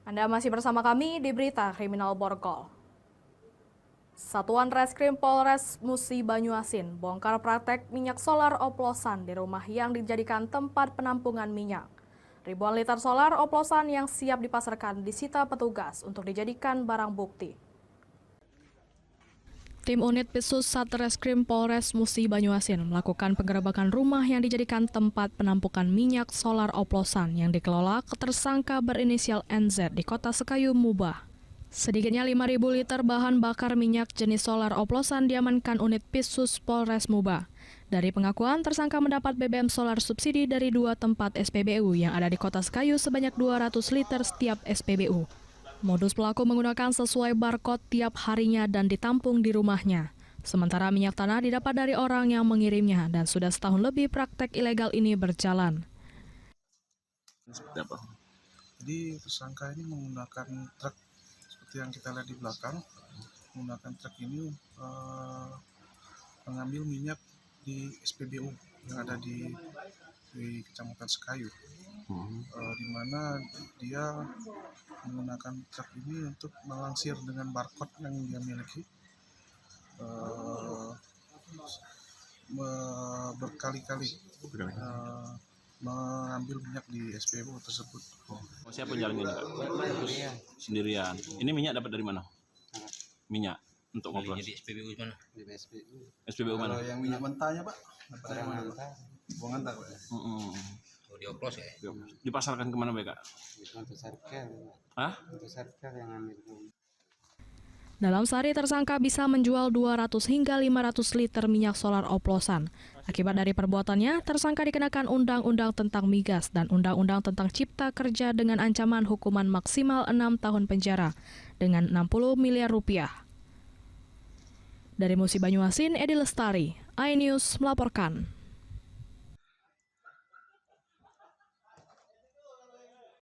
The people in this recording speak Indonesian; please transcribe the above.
Anda masih bersama kami di Berita Kriminal Borgol. Satuan Reskrim Polres Musi Banyuasin bongkar praktek minyak solar oplosan di rumah yang dijadikan tempat penampungan minyak. Ribuan liter solar oplosan yang siap dipasarkan disita petugas untuk dijadikan barang bukti. Tim unit Pisus Satreskrim Polres Musi Banyuasin melakukan penggerebekan rumah yang dijadikan tempat penampungan minyak solar oplosan yang dikelola tersangka berinisial NZ di Kota Sekayu, Mubah. Sedikitnya 5.000 liter bahan bakar minyak jenis solar oplosan diamankan unit Pisus Polres Mubah. Dari pengakuan, tersangka mendapat BBM solar subsidi dari 2 tempat SPBU yang ada di Kota Sekayu sebanyak 200 liter setiap SPBU. Modus pelaku menggunakan sesuai barcode tiap harinya dan ditampung di rumahnya. Sementara minyak tanah didapat dari orang yang mengirimnya dan sudah setahun lebih praktek ilegal ini berjalan. Seperti apa? Jadi tersangka ini menggunakan truk seperti yang kita lihat di belakang. Menggunakan truk ini mengambil minyak di SPBU yang ada di Kecamatan Sekayu. Di mana dia menggunakan truk ini untuk melansir dengan barcode yang dia miliki, berkali-kali mengambil minyak di SPBU tersebut. Siapa yang jalan ini, Kak? Sendirian. Ini minyak dapat dari mana? Minyak untuk ngobrol. Di SPBU mana? Di SPBU. SPBU mana? Kalau yang minyak mentahnya, Pak? Barang antar. Buang antar, Pak. Oh, di oplos ya? Dipasarkan kemana, Kak? Itu untuk serker. Hah? Untuk serker yang ambil. Dalam sehari tersangka bisa menjual 200 hingga 500 liter minyak solar oplosan. Akibat dari perbuatannya, tersangka dikenakan Undang-Undang tentang Migas dan Undang-Undang tentang Cipta Kerja dengan ancaman hukuman maksimal 6 tahun penjara dengan 60 miliar rupiah. Dari Musi Banyuasin, Edi Lestari, iNews melaporkan.